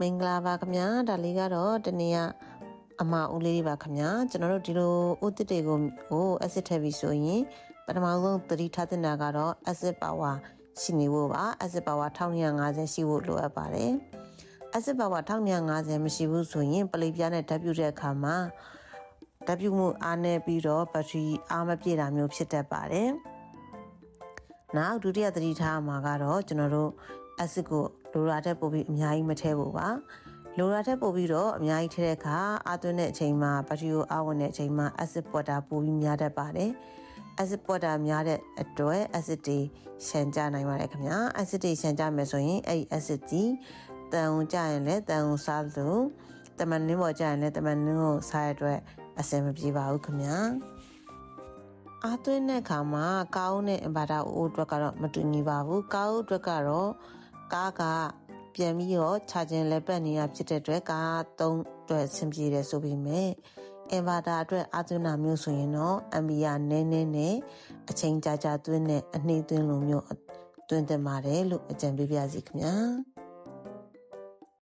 မင်္ဂလာပါခင်ဗျာဒါလေးကတော့တနေ့ကအမဦးလေးပါခင်ဗျာကျွန်တော်တို့ဒီလိုဥတစ်တွေကို acid ထည့်ပြီးဆိုရင်ပထမဆုံးသတိထားသင့်တာကတော့ acid power ရှိနေဖို့ပါ acid power 1250ရှိဖို့လိုအပ်ပါတယ် acid power 1250မရှိဘူးဆိုရင်ပလိပ်ပြားနဲ့ဓာတ်ပြုတဲ့အခါမှာဓာတ်ပြုမှုအားနည်းပြီးတော့ဘက်ထရီအားမပြည့်တာမျိုးဖြစ်တတ်ပါတယ်နောက်ဒုတိယသတိထားမှာကတော့ကျွန်တော်တို့ acid ကိုလိုရာထက်ပိုပြီးအများကြီးမထည့်ဖို့ပါလိုရာထက်ပိုပြီးတော့အများကြီးထည့်တဲ့အခါအားသွင်းတဲ့အချိန်မှာဘက်ထရီကိုအားဝင်တဲ့အချိန်မှာ acid ပွက်တာပိုပြီးများတတ်ပါတယ် acid ပွက်တာများတဲ့အတွက် acid တွေရှန်ကြနိုင်ပါတယ်ခင်ဗျာ acid တွေရှန်ကြမယ်ဆိုရင်အဲ့ဒီ acid ကြီးတန်ုံကြရင်လည်းတန်ုံစားလို့တမန်နင်းပေါ်ကြရင်လည်းတမန်နင်းကိုစားရတဲ့အတွက်အဆင်မပြေပါဘူးခင်ဗျာအားသွင်းတဲ့အခါမှာကားအုပ်နဲ့အင်ဗာတာအိုးအတွက်ကတော့မတူညီပါဘူးကားအုပ်အတွက်ကတော့ကားကပြန်ပြီးတော့ချာဂျင်လက်ပတ်နေရဖြစ်တဲ့အတွက်ကားသုံးအတွက်အဆင်ပြေတယ်ဆိုပေမဲ့အင်ဗာတာအတွက်အားသွင်းတာမျိုးဆိုရင်တော့အမ်ဘီယာနည်းနည်းနဲ့အချိန်ကြာကြာသွင်းတဲ့အနှေးသွင်းလိုမျိုးသွင်းသင့်ပါတယ်လို့အကြံပေးပါရစေခင်ဗျာ